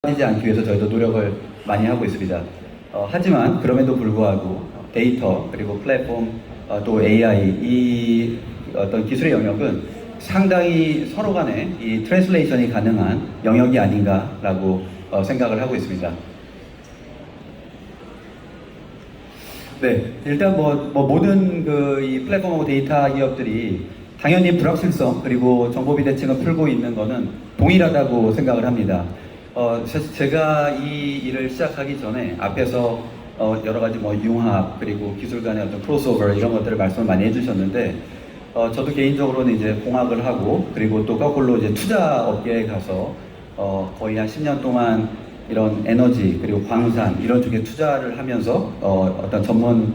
되지 않기 위해서 저희도 노력을 많이 하고 있습니다. 하지만 그럼에도 불구하고 데이터 그리고 플랫폼 또 AI 이 어떤 기술의 영역은 상당히 서로 간에 이 트랜슬레이션이 가능한 영역이 아닌가라고 생각을 하고 있습니다. 네, 일단 모든 이 플랫폼하고 데이터 기업들이 당연히 불확실성 그리고 정보 비대칭을 풀고 있는 것은 동일하다고 생각을 합니다. 제가 이 일을 시작하기 전에 앞에서 여러 가지 융합 그리고 기술 간의 어떤 크로스오버 이런 것들을 말씀을 많이 해주셨는데 저도 개인적으로는 이제 공학을 하고 그리고 또 거꾸로 이제 투자 업계에 가서 거의 한 10년 동안 이런 에너지 그리고 광산 이런 쪽에 투자를 하면서 어떤 전문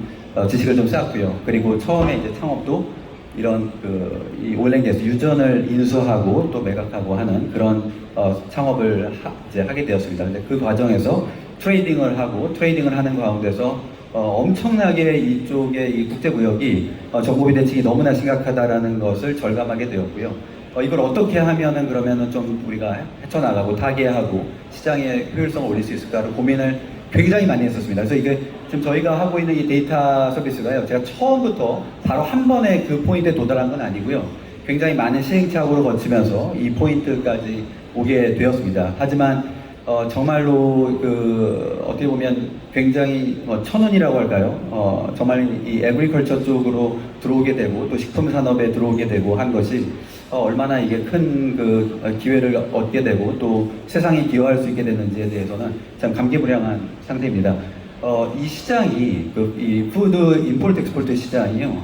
지식을 좀 쌓았고요. 그리고 처음에 이제 창업도 이런 이 오일앤게스 유전을 인수하고 또 매각하고 하는 그런 창업을 이제 하게 되었습니다. 근데 그 과정에서 트레이딩을 하는 가운데서 엄청나게 이쪽의 이 국제무역이 정보 비대칭이 너무나 심각하다라는 것을 절감하게 되었고요. 이걸 어떻게 하면은 그러면은 좀 우리가 헤쳐나가고 타개하고 시장의 효율성을 올릴 수 있을까를 고민을 굉장히 많이 했었습니다. 그래서 이게 지금 저희가 하고 있는 이 데이터 서비스가요, 제가 처음부터 바로 한 번에 그 포인트에 도달한 건 아니고요. 굉장히 많은 시행착오를 거치면서 이 포인트까지 오게 되었습니다. 하지만 정말로 어떻게 보면 굉장히 천운이라고 할까요? 정말 이 에그리컬처 쪽으로 들어오게 되고 또 식품 산업에 들어오게 되고 한 것이 얼마나 이게 큰 기회를 얻게 되고 또 세상에 기여할 수 있게 되는지에 대해서는 참 감개무량한 상태입니다. 이 시장이 이 푸드 임포트 엑스포트 시장이요.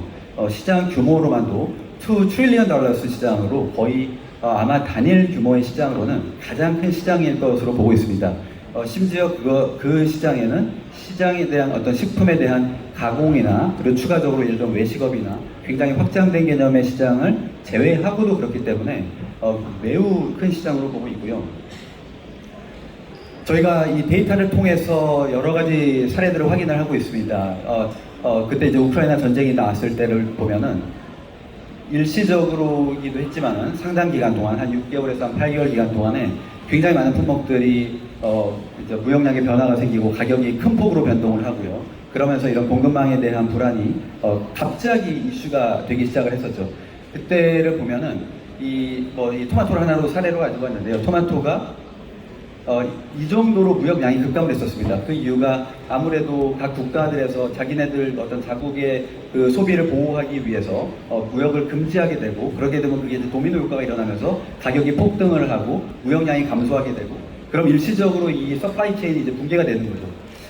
시장 규모로만도 2 트릴리언 달러스 시장으로 거의 아마 단일 규모의 시장으로는 가장 큰 시장일 것으로 보고 있습니다. 심지어 그 시장에는 시장에 대한 어떤 식품에 대한 가공이나 그리고 추가적으로 예를 들면 외식업이나 굉장히 확장된 개념의 시장을 제외하고도 그렇기 때문에 매우 큰 시장으로 보고 있고요. 저희가 이 데이터를 통해서 여러 가지 사례들을 확인을 하고 있습니다. 그때 이제 우크라이나 전쟁이 나왔을 때를 보면은 일시적으로기도 했지만은 상당 기간 동안 한 6개월에서 한 8개월 기간 동안에 굉장히 많은 품목들이 이제 무역량의 변화가 생기고 가격이 큰 폭으로 변동을 하고요. 그러면서 이런 공급망에 대한 불안이 갑자기 이슈가 되기 시작을 했었죠. 그때를 보면은 이 토마토를 하나로 사례로 가지고 왔는데요. 토마토가 이 정도로 무역량이 급감을 했었습니다. 그 이유가 아무래도 각 국가들에서 자기네들 어떤 자국의 그 소비를 보호하기 위해서 무역을 금지하게 되고 그렇게 되면 그게 이제 도미노 효과가 일어나면서 가격이 폭등을 하고 무역량이 감소하게 되고 그럼 일시적으로 이 서플라이 체인이 이제 붕괴가 되는 거죠.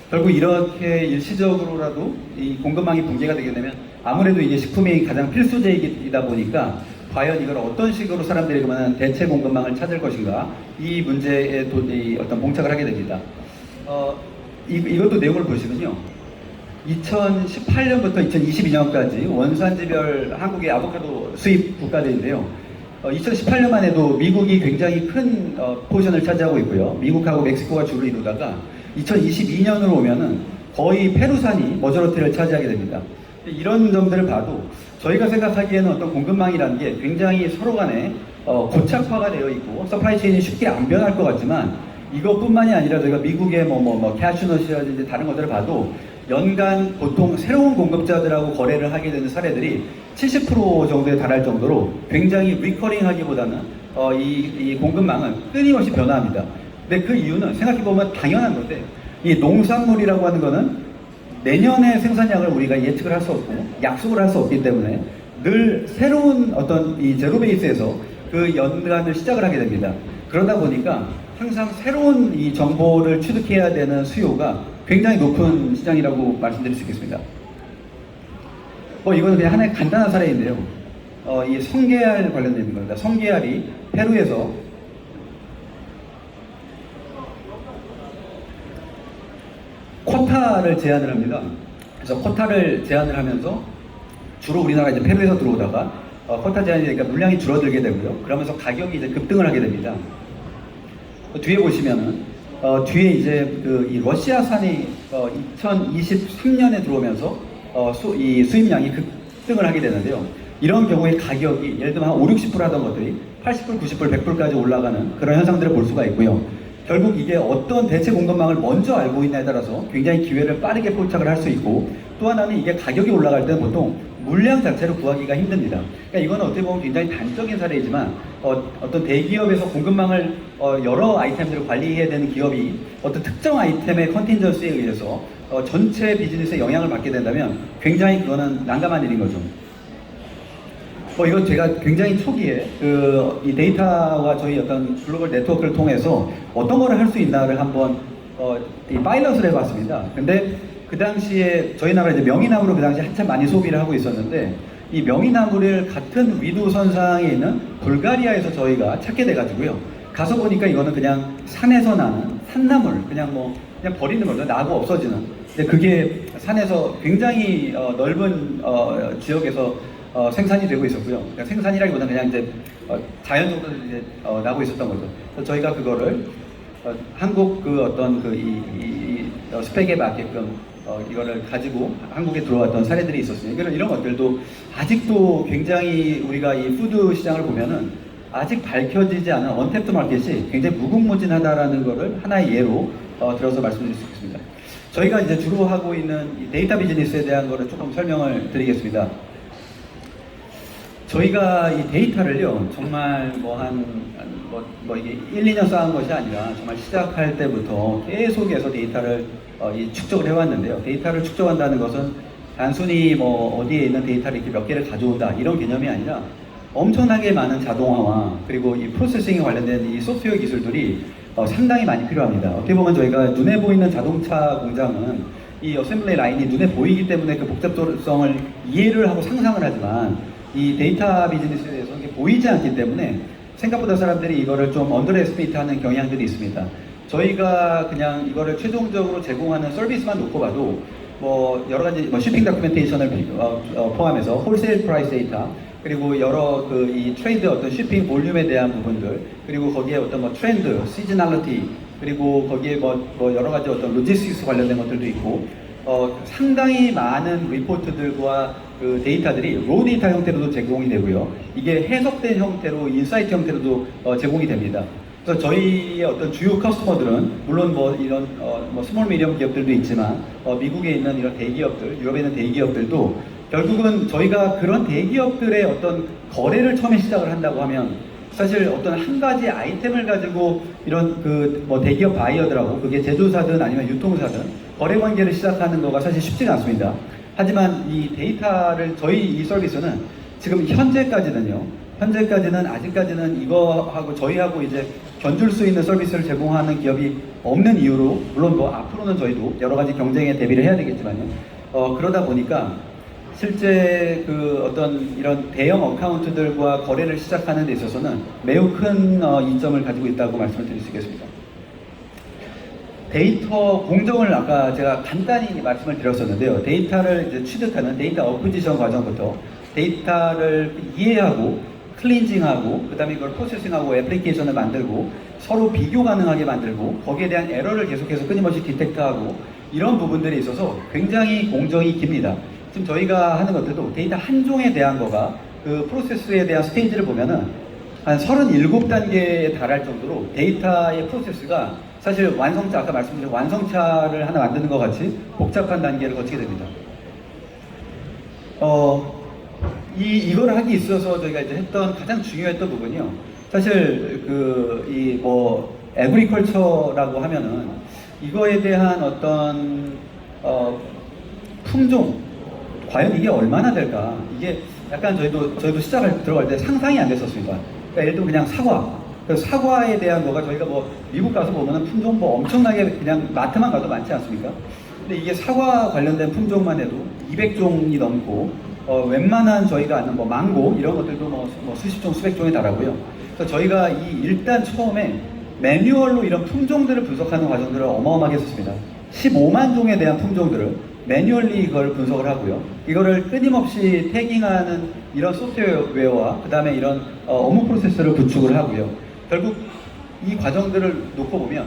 결국 이렇게 일시적으로라도 이 공급망이 붕괴가 되게 되면 아무래도 이게 식품이 가장 필수제이다 보니까 과연 이걸 어떤 식으로 사람들이 그러면 대체 공급망을 찾을 것인가 이 문제에 어떤 봉착을 하게 됩니다. 이것도 내용을 보시면요. 2018년부터 2022년까지 원산지별 한국의 아보카도 수입 국가들인데요. 2018년만 해도 미국이 굉장히 큰 포션을 차지하고 있고요. 미국하고 멕시코가 주를 이루다가 2022년으로 오면은 거의 페루산이 머저리티를 차지하게 됩니다. 이런 점들을 봐도 저희가 생각하기에는 어떤 공급망이라는 게 굉장히 서로 간에 고착화가 되어 있고 서플라이 체인이 쉽게 안 변할 것 같지만 이것뿐만이 아니라 저희가 미국의 캐슈넛이라든지 다른 것들을 봐도 연간 보통 새로운 공급자들하고 거래를 하게 되는 사례들이 70% 정도에 달할 정도로 굉장히 리커링하기보다는 이 공급망은 끊임없이 변화합니다. 근데 그 이유는 생각해보면 당연한 건데 이 농산물이라고 하는 거는 내년의 생산량을 우리가 예측을 할 수 없고 약속을 할 수 없기 때문에 늘 새로운 어떤 이 제로 베이스에서 그 연간을 시작을 하게 됩니다. 그러다 보니까 항상 새로운 이 정보를 취득해야 되는 수요가 굉장히 높은 시장이라고 말씀드릴 수 있겠습니다. 이거는 그냥 하나의 간단한 사례인데요. 이 성게알 관련된 겁니다. 성게알이 페루에서 쿼타를 제한을 합니다. 그래서 쿼타를 제한을 하면서 주로 우리나라 이제 페루에서 들어오다가 쿼타 제한이 되니까 물량이 줄어들게 되고요. 그러면서 가격이 이제 급등을 하게 됩니다. 뒤에 보시면은 뒤에 이제 이 러시아산이 2023년에 들어오면서 이 수입량이 급등을 하게 되는데요. 이런 경우에 가격이 예를 들면 한 5, 60불 하던 것들이 80불, 90불, 100불까지 올라가는 그런 현상들을 볼 수가 있고요. 결국 이게 어떤 대체 공급망을 먼저 알고 있냐에 따라서 굉장히 기회를 빠르게 포착을 할 수 있고, 또 하나는 이게 가격이 올라갈 때는 보통 물량 자체를 구하기가 힘듭니다. 그러니까 이건 어떻게 보면 굉장히 단적인 사례이지만 어떤 대기업에서 공급망을 여러 아이템들을 관리해야 되는 기업이 어떤 특정 아이템의 컨틴전시에 의해서 전체 비즈니스에 영향을 받게 된다면 굉장히 그거는 난감한 일인 거죠. 이건 제가 굉장히 초기에 이 데이터와 저희 어떤 글로벌 네트워크를 통해서 어떤 거를 할 수 있나를 한번 이 파일럿을 해봤습니다. 근데 그 당시에 저희 나라 이제 명이나무를 그 당시에 한참 많이 소비를 하고 있었는데, 이 명이나무를 같은 위도선상에 있는 불가리아에서 저희가 찾게 돼가지고요. 가서 보니까 이거는 그냥 산에서 나는 산나물, 그냥 버리는 거죠. 나고 없어지는. 근데 그게 산에서 굉장히 넓은 지역에서 생산이 되고 있었고요. 그러니까 생산이라기보다는 그냥 이제 자연적으로 이제 나고 있었던 거죠. 그래서 저희가 그거를 한국 스펙에 맞게끔 이거를 가지고 한국에 들어왔던 사례들이 있었습니다. 이런 것들도 아직도 굉장히 우리가 이 푸드 시장을 보면은 아직 밝혀지지 않은 언탭트 마켓이 굉장히 무궁무진하다라는 거를 하나의 예로 들어서 말씀드릴 수 있습니다. 저희가 이제 주로 하고 있는 이 데이터 비즈니스에 대한 거를 조금 설명을 드리겠습니다. 저희가 이 데이터를요, 정말 이게 1, 2년 쌓은 것이 아니라 정말 시작할 때부터 계속해서 데이터를 축적을 해왔는데요. 데이터를 축적한다는 것은 단순히 어디에 있는 데이터를 이렇게 몇 개를 가져온다 이런 개념이 아니라 엄청나게 많은 자동화와 그리고 이 프로세싱에 관련된 이 소프트웨어 기술들이 상당히 많이 필요합니다. 어떻게 보면 저희가 눈에 보이는 자동차 공장은 이 어셈블리 라인이 눈에 보이기 때문에 그 복잡성을 이해를 하고 상상을 하지만, 이 데이터 비즈니스에 대해서 이게 보이지 않기 때문에 생각보다 사람들이 이거를 좀 언더에스티메이트 하는 경향들이 있습니다. 저희가 그냥 이거를 최종적으로 제공하는 서비스만 놓고 봐도 여러 가지 shipping documentation 포함해서 홀세일 프라이스 데이터, 그리고 여러 이 트레이드 어떤 shipping 볼륨에 대한 부분들, 그리고 거기에 어떤 트렌드, 시즈널리티, 그리고 거기에 여러 가지 어떤 로지스틱스 관련된 것들도 있고, 상당히 많은 리포트들과 그 데이터들이 로우 데이터 형태로도 제공이 되고요. 이게 해석된 형태로, 인사이트 형태로도 제공이 됩니다. 그래서 저희의 어떤 주요 커스터머들은 물론 이런 스몰 미디엄 기업들도 있지만 미국에 있는 이런 대기업들, 유럽에 있는 대기업들도 결국은 저희가 그런 대기업들의 어떤 거래를 처음에 시작을 한다고 하면 사실 어떤 한 가지 아이템을 가지고 이런 대기업 바이어들하고, 그게 제조사든 아니면 유통사든 거래 관계를 시작하는 거가 사실 쉽지가 않습니다. 하지만 이 데이터를 저희 이 서비스는 지금 현재까지는 아직까지는 이거하고 저희하고 이제 견줄 수 있는 서비스를 제공하는 기업이 없는 이유로, 물론 앞으로는 저희도 여러 가지 경쟁에 대비를 해야 되겠지만요. 그러다 보니까 실제 이런 대형 어카운트들과 거래를 시작하는 데 있어서는 매우 큰 이점을 가지고 있다고 말씀을 드릴 수 있겠습니다. 데이터 공정을 아까 제가 간단히 말씀을 드렸었는데요. 데이터를 이제 취득하는 데이터 어쿠지션 과정부터 데이터를 이해하고 클린징하고, 그 다음에 이걸 프로세싱하고 애플리케이션을 만들고 서로 비교 가능하게 만들고 거기에 대한 에러를 계속해서 끊임없이 디텍트하고, 이런 부분들이 있어서 굉장히 공정이 깁니다. 지금 저희가 하는 것들도 데이터 한 종에 대한 거가 그 프로세스에 대한 스테이지를 보면은 한 37단계에 달할 정도로 데이터의 프로세스가 사실 아까 말씀드린 완성차를 하나 만드는 것 같이 복잡한 단계를 거치게 됩니다. 이걸 하기 있어서 저희가 이제 했던 가장 중요했던 부분이요. 사실 에그리컬처라고 하면은 이거에 대한 어떤 품종, 과연 이게 얼마나 될까? 이게 약간 저희도 시작을 들어갈 때 상상이 안 됐었습니다. 그러니까 예를 들면 그냥 사과. 그래서 사과에 대한 거가 저희가 미국 가서 보면은 품종 엄청나게 그냥 마트만 가도 많지 않습니까? 근데 이게 사과 관련된 품종만 해도 200종이 넘고, 웬만한 저희가 아는 망고 이런 것들도 수십 종, 수백 종에 달하고요. 그래서 저희가 일단 처음에 매뉴얼로 이런 품종들을 분석하는 과정들을 어마어마하게 했었습니다. 15만 종에 대한 품종들을 매뉴얼리 이걸 분석을 하고요. 이거를 끊임없이 태깅하는 이런 소프트웨어와 그 다음에 이런 업무 프로세스를 구축을 하고요. 결국 이 과정들을 놓고 보면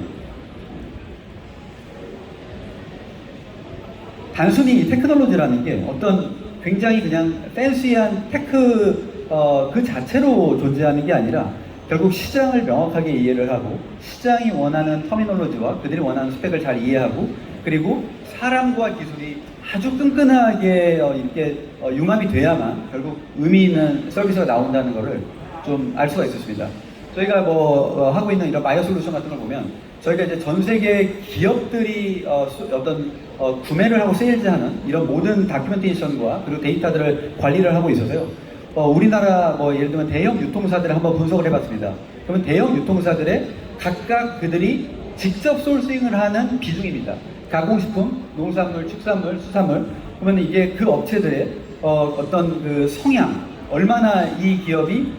단순히 이 테크놀로지라는 게 어떤 굉장히 그냥 팬시한 테크 그 자체로 존재하는 게 아니라 결국 시장을 명확하게 이해를 하고 시장이 원하는 터미놀로지와 그들이 원하는 스펙을 잘 이해하고 그리고 사람과 기술이 아주 끈끈하게 이렇게 융합이 돼야만 결국 의미 있는 서비스가 나온다는 것을 좀 알 수가 있었습니다. 저희가 뭐 하고 있는 이런 바이오 솔루션 같은 걸 보면 저희가 이제 전 세계 기업들이 어떤 구매를 하고 세일즈하는 이런 모든 다큐멘테이션과 그리고 데이터들을 관리를 하고 있어서요. 우리나라 뭐 예를 들면 대형 유통사들을 한번 분석을 해봤습니다. 그러면 대형 유통사들의 각각 그들이 직접 소싱을 하는 비중입니다. 가공식품, 농산물, 축산물, 수산물. 그러면 이게 그 업체들의 어떤 그 성향, 얼마나 이 기업이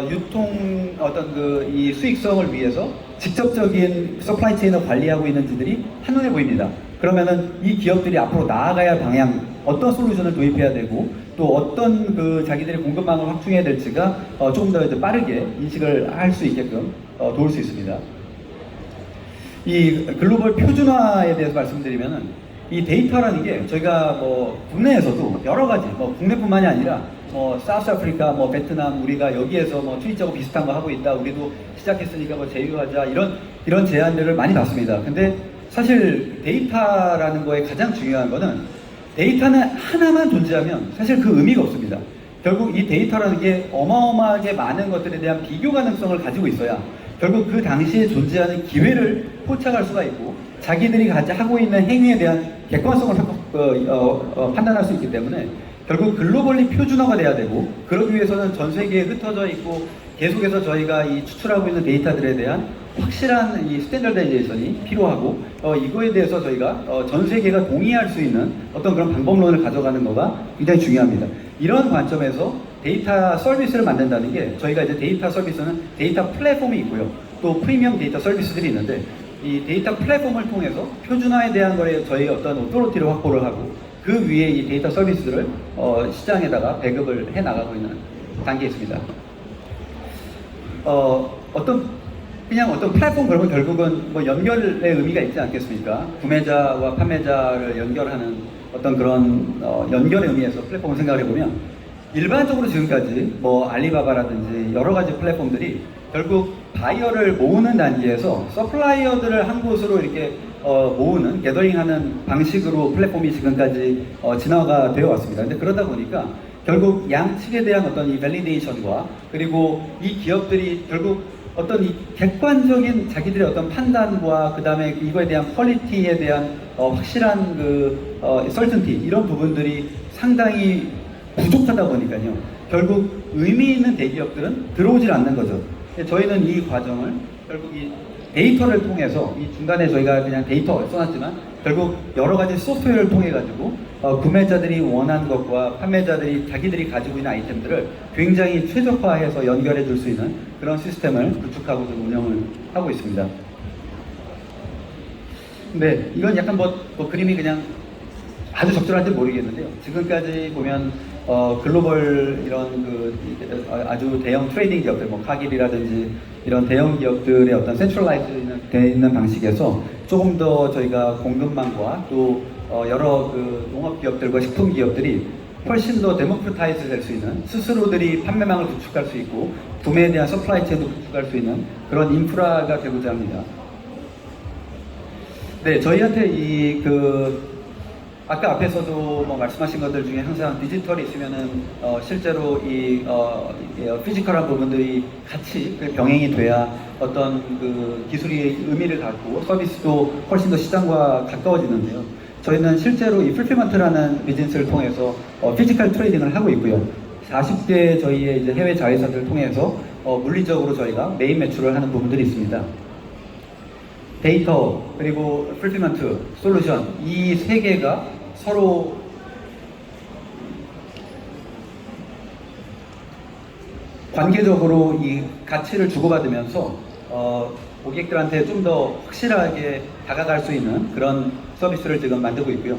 유통 어떤 그 이 수익성을 위해서 직접적인 서플라이 체인을 관리하고 있는지들이 한눈에 보입니다. 그러면은 이 기업들이 앞으로 나아가야 할 방향, 어떤 솔루션을 도입해야 되고 또 어떤 그 자기들의 공급망을 확충해야 될지가 조금 더 이제 빠르게 인식을 할 수 있게끔 도울 수 있습니다. 이 글로벌 표준화에 대해서 말씀드리면은 이 데이터라는 게 저희가 뭐 국내에서도 여러 가지 뭐 국내뿐만이 아니라 뭐 사우스 아프리카, 뭐 베트남 우리가 여기에서 뭐 트위터하고 비슷한 거 하고 있다. 우리도 시작했으니까 뭐 제휴하자 이런 제안들을 많이 받습니다. 근데 사실 데이터라는 거에 가장 중요한 거는 데이터는 하나만 존재하면 사실 그 의미가 없습니다. 결국 이 데이터라는 게 어마어마하게 많은 것들에 대한 비교 가능성을 가지고 있어야 결국 그 당시에 존재하는 기회를 포착할 수가 있고 자기들이 하고 있는 행위에 대한 객관성을 판단할 수 있기 때문에 결국 글로벌리 표준화가 돼야 되고 그러기 위해서는 전 세계에 흩어져 있고 계속해서 저희가 이 추출하고 있는 데이터들에 대한 확실한 이 스탠더다이제이션이 필요하고 이거에 대해서 저희가 전 세계가 동의할 수 있는 어떤 그런 방법론을 가져가는 거가 굉장히 중요합니다. 이런 관점에서 데이터 서비스를 만든다는 게 저희가 이제 데이터 서비스는 데이터 플랫폼이 있고요. 또 프리미엄 데이터 서비스들이 있는데 이 데이터 플랫폼을 통해서 표준화에 대한 거에 저희 어떤 오토리티를 확보를 하고 그 위에 이 데이터 서비스를 시장에다가 배급을 해 나가고 있는 단계에 있습니다. 그냥 어떤 플랫폼 그러면 결국은 뭐 연결의 의미가 있지 않겠습니까? 구매자와 판매자를 연결하는 어떤 그런 연결의 의미에서 플랫폼을 생각을 해보면 일반적으로 지금까지 뭐 알리바바라든지 여러 가지 플랫폼들이 결국 바이어를 모으는 단계에서 서플라이어들을 한 곳으로 이렇게 모으는 게더링하는 방식으로 플랫폼이 지금까지 진화가 되어 왔습니다. 근데 그러다 보니까 결국 양측에 대한 어떤 이 밸리데이션과 그리고 이 기업들이 결국 어떤 이 객관적인 자기들의 어떤 판단과 그 다음에 이거에 대한 퀄리티에 대한 확실한 그 설튼티 이런 부분들이 상당히 부족하다 보니까요. 결국 의미 있는 대기업들은 들어오질 않는 거죠. 저희는 이 과정을 결국 이 데이터를 통해서 이 중간에 저희가 그냥 데이터 써놨지만 결국 여러 가지 소프트웨어를 통해 가지고 구매자들이 원하는 것과 판매자들이 자기들이 가지고 있는 아이템들을 굉장히 최적화해서 연결해 줄 수 있는 그런 시스템을 구축하고 좀 운영을 하고 있습니다. 네, 이건 약간 뭐 그림이 그냥 아주 적절한지 모르겠는데요. 지금까지 보면 글로벌 이런 그 아주 대형 트레이딩 기업들, 뭐 카길이라든지 이런 대형 기업들의 어떤 센트럴라이즈 되어 있는 방식에서 조금 더 저희가 공급망과 또 여러 그 농업 기업들과 식품 기업들이 훨씬 더 데모크라타이즈 될 수 있는 스스로들이 판매망을 구축할 수 있고 구매에 대한 서플라이 체인도 구축할 수 있는 그런 인프라가 되고자 합니다. 네, 저희한테 아까 앞에서도 뭐 말씀하신 것들 중에 항상 디지털이 있으면은 실제로 이 피지컬한 부분들이 같이 병행이 돼야 어떤 그 기술이 의미를 갖고 서비스도 훨씬 더 시장과 가까워지는데요. 저희는 실제로 이 풀필먼트라는 비즈니스를 통해서 피지컬 트레이딩을 하고 있고요. 40개 저희의 이제 해외 자회사들을 통해서 물리적으로 저희가 메인 매출을 하는 부분들이 있습니다. 데이터 그리고 풀필먼트 솔루션 이 세 개가 서로 관계적으로 이 가치를 주고받으면서 고객들한테 좀 더 확실하게 다가갈 수 있는 그런 서비스를 지금 만들고 있고요.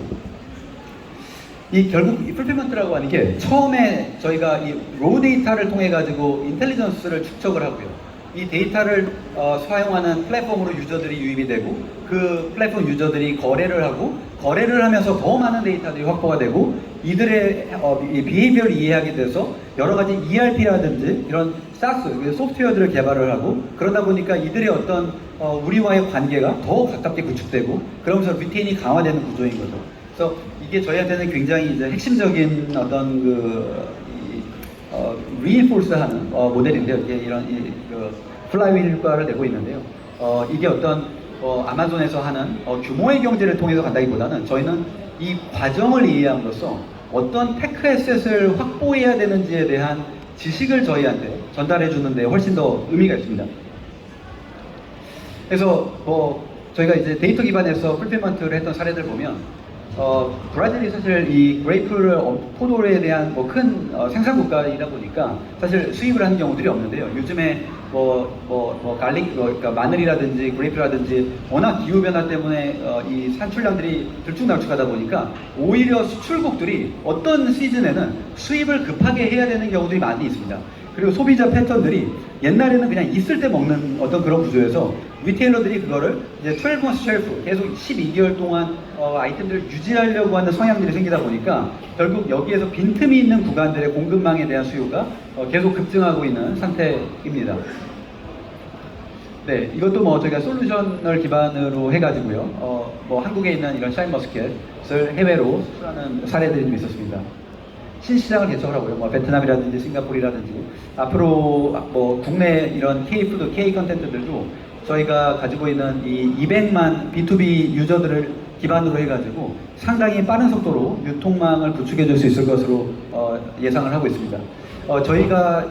결국 이 풀필먼트라고 하는 게 처음에 저희가 이 로우 데이터를 통해 가지고 인텔리전스를 축적을 하고요. 이 데이터를 사용하는 플랫폼으로 유저들이 유입이 되고 그 플랫폼 유저들이 거래를 하고 거래를 하면서 더 많은 데이터들이 확보가 되고 이들의 비헤이비어를 이해하게 돼서 여러 가지 ERP라든지 이런 SaaS, 소프트웨어들을 개발을 하고 그러다 보니까 이들의 어떤 우리와의 관계가 더 가깝게 구축되고 그러면서 리테인이 강화되는 구조인 거죠. 그래서 이게 저희한테는 굉장히 이제 핵심적인 어떤 reinforce하는 모델인데요. 이게 이런 플라이휠 효과를 내고 있는데요. 이게 어떤 아마존에서 하는 규모의 경제를 통해서 간다기보다는 저희는 이 과정을 이해함으로써 어떤 테크 에셋을 확보해야 되는지에 대한 지식을 저희한테 전달해 주는데 훨씬 더 의미가 있습니다. 그래서 저희가 이제 데이터 기반에서 풀필먼트를 했던 사례들 보면 브라질이 사실 이 그레이프를 포도에 대한 큰 생산 국가이다 보니까 사실 수입을 하는 경우들이 없는데요. 요즘에 갈릭, 그러니까 마늘이라든지 그레이프라든지 워낙 기후 변화 때문에 이 산출량들이 들쭉날쭉하다 보니까 오히려 수출국들이 어떤 시즌에는 수입을 급하게 해야 되는 경우들이 많이 있습니다. 그리고 소비자 패턴들이 옛날에는 그냥 있을 때 먹는 어떤 그런 구조여서 리테일러들이 그거를 이제 12month 쉘프 계속 12개월 동안 아이템들을 유지하려고 하는 성향들이 생기다 보니까 결국 여기에서 빈틈이 있는 구간들의 공급망에 대한 수요가 계속 급증하고 있는 상태입니다. 네, 이것도 저희가 솔루션을 기반으로 해가지고요. 한국에 있는 이런 샤인머스켓을 해외로 수출하는 사례들이 좀 있었습니다. 신시장을 개척을 하고요. 베트남이라든지 싱가포르라든지 앞으로 국내 이런 K푸드, K 컨텐츠들도 저희가 가지고 있는 이 200만 B2B 유저들을 기반으로 해가지고 상당히 빠른 속도로 유통망을 구축해 줄 수 있을 것으로 예상을 하고 있습니다. 저희가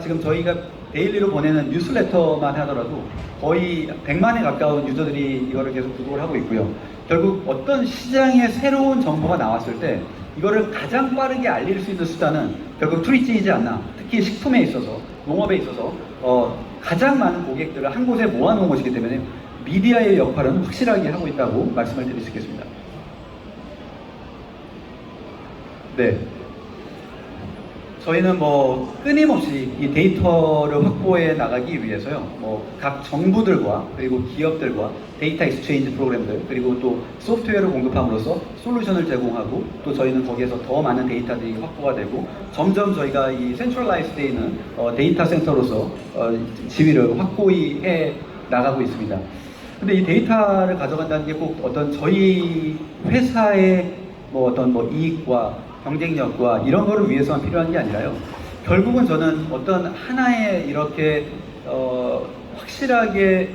데일리로 보내는 뉴스레터만 하더라도 거의 100만에 가까운 유저들이 이거를 계속 구독을 하고 있고요. 결국 어떤 시장에 새로운 정보가 나왔을 때 이거를 가장 빠르게 알릴 수 있는 수단은 결국 트위치이지 않나. 특히 식품에 있어서, 농업에 있어서 가장 많은 고객들을 한 곳에 모아놓은 것이기 때문에 미디어의 역할은 확실하게 하고 있다고 말씀을 드릴 수 있겠습니다. 네. 저희는 끊임없이 이 데이터를 확보해 나가기 위해서요. 각 정부들과 그리고 기업들과 데이터 익스체인지 프로그램들 그리고 또 소프트웨어를 공급함으로써 솔루션을 제공하고 또 저희는 거기에서 더 많은 데이터들이 확보가 되고 점점 저희가 이 센트럴라이즈 돼 있는 데이터 센터로서 지위를 확고히 해 나가고 있습니다. 근데 이 데이터를 가져간다는 게 꼭 어떤 저희 회사의 이익과 경쟁력과 이런 거를 위해서만 필요한 게 아니라요. 결국은 저는 어떤 하나의 이렇게 확실하게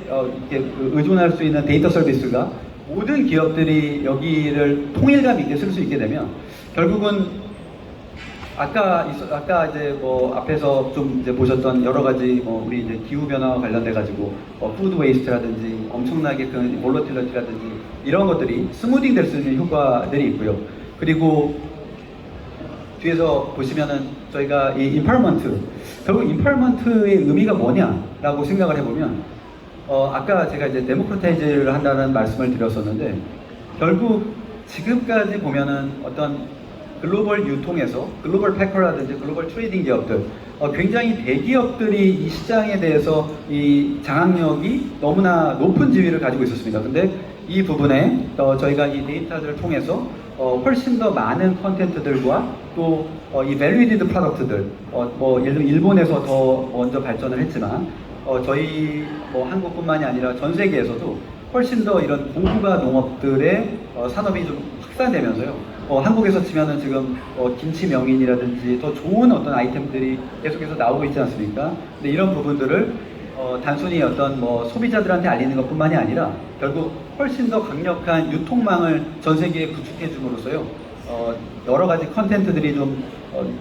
이렇게 의존할 수 있는 데이터 서비스가 모든 기업들이 여기를 통일감 있게 쓸 수 있게 되면 결국은 아까 이제 앞에서 좀 이제 보셨던 여러 가지 우리 이제 기후 변화와 관련돼 가지고 푸드 웨이스트라든지 엄청나게 큰 볼러틸러티라든지 이런 것들이 스무딩 될 수 있는 효과들이 있고요. 그리고 뒤에서 보시면은 저희가 이 임파워먼트, 결국 임파워먼트의 의미가 뭐냐라고 생각을 해보면 아까 제가 이제 데모크라타이즈를 한다는 말씀을 드렸었는데 결국 지금까지 보면은 어떤 글로벌 유통에서 글로벌 패커라든지 글로벌 트레이딩 기업들 굉장히 대기업들이 이 시장에 대해서 이 장악력이 너무나 높은 지위를 가지고 있었습니다. 근데 이 부분에 저희가 이 데이터들을 통해서 훨씬 더 많은 컨텐츠들과 또 이 밸리디드 프로덕트들 예를 들면 일본에서 더 먼저 발전을 했지만 저희 한국뿐만이 아니라 전 세계에서도 훨씬 더 이런 고부가 농업들의 산업이 좀 확산되면서요. 한국에서 치면은 지금 김치 명인이라든지 더 좋은 어떤 아이템들이 계속해서 나오고 있지 않습니까? 근데 이런 부분들을 단순히 어떤 소비자들한테 알리는 것뿐만이 아니라 결국 훨씬 더 강력한 유통망을 전 세계에 구축해 줌으로써요. 여러 가지 컨텐츠들이 좀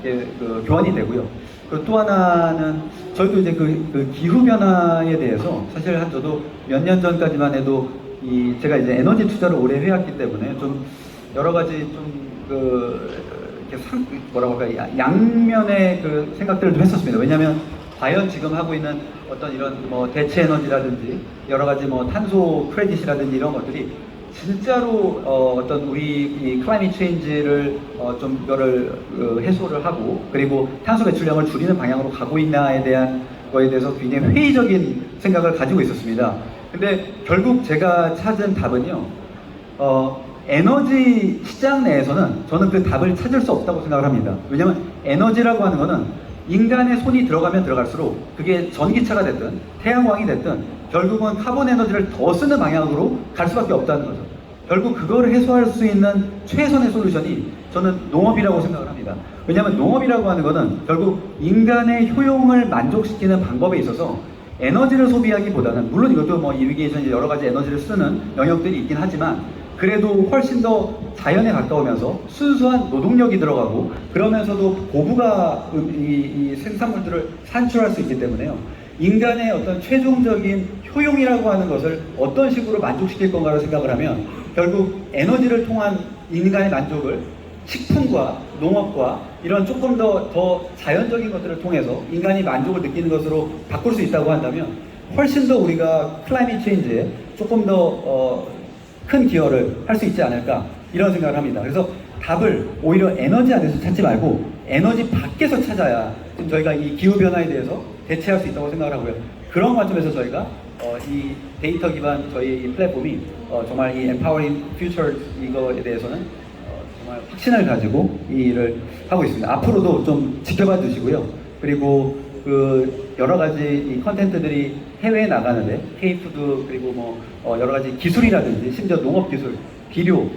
이렇게 교환이 되고요. 그리고 또 하나는 저희도 이제 그 기후 변화에 대해서 사실 저도 몇 년 전까지만 해도 제가 이제 에너지 투자를 오래 해왔기 때문에 좀 여러 가지 이렇게 양면의 그 생각들을 좀 했었습니다. 왜냐하면 과연 지금 하고 있는 어떤 이런 대체 에너지라든지 여러 가지 탄소 크레딧이라든지 이런 것들이 진짜로 어떤 우리 이 클라이밋 체인지를 좀 이거를 해소를 하고 그리고 탄소 배출량을 줄이는 방향으로 가고 있나에 대한 거에 대해서 굉장히 회의적인 생각을 가지고 있었습니다. 근데 결국 제가 찾은 답은요. 에너지 시장 내에서는 저는 그 답을 찾을 수 없다고 생각을 합니다. 왜냐하면 에너지라고 하는 거는 인간의 손이 들어가면 들어갈수록 그게 전기차가 됐든 태양광이 됐든 결국은 카본 에너지를 더 쓰는 방향으로 갈 수밖에 없다는 거죠. 결국 그거를 해소할 수 있는 최선의 솔루션이 저는 농업이라고 생각을 합니다. 왜냐하면 농업이라고 하는 것은 결국 인간의 효용을 만족시키는 방법에 있어서 에너지를 소비하기보다는, 물론 이것도 뭐 이리게이션 여러 가지 에너지를 쓰는 영역들이 있긴 하지만 그래도 훨씬 더 자연에 가까우면서 순수한 노동력이 들어가고 그러면서도 고부가 이 생산물들을 산출할 수 있기 때문에요. 인간의 어떤 최종적인 효용이라고 하는 것을 어떤 식으로 만족시킬 건가를 생각을 하면 결국 에너지를 통한 인간의 만족을 식품과 농업과 이런 조금 더 자연적인 것들을 통해서 인간이 만족을 느끼는 것으로 바꿀 수 있다고 한다면 훨씬 더 우리가 클라이밋 체인지에 조금 더 큰 기여를 할 수 있지 않을까 이런 생각을 합니다. 그래서 답을 오히려 에너지 안에서 찾지 말고 에너지 밖에서 찾아야 지금 저희가 이 기후변화에 대해서 대체할 수 있다고 생각을 하고요. 그런 관점에서 저희가 이 데이터 기반 저희 이 플랫폼이 정말 이 Empowering Futures 이거에 대해서는 정말 확신을 가지고 이 일을 하고 있습니다. 앞으로도 좀 지켜봐 주시고요. 그리고 그 여러 가지 이 컨텐츠들이 해외에 나가는데 K푸드 그리고 뭐 여러 가지 기술이라든지 심지어 농업 기술, 비료,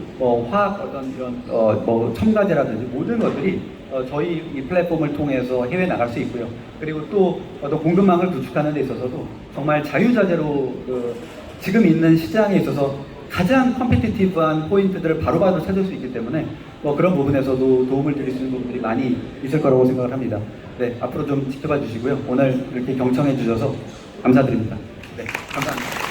화학 어떤 이런 뭐 첨가제라든지 모든 것들이 저희 이 플랫폼을 통해서 해외에 나갈 수 있고요. 그리고 또 공급망을 구축하는 데 있어서도 정말 자유자재로 지금 있는 시장에 있어서 가장 컴피티티브한 포인트들을 바로바로 찾을 수 있기 때문에 그런 부분에서도 도움을 드릴 수 있는 부분들이 많이 있을 거라고 생각을 합니다. 네, 앞으로 좀 지켜봐 주시고요. 오늘 이렇게 경청해 주셔서 감사드립니다. 네, 감사합니다.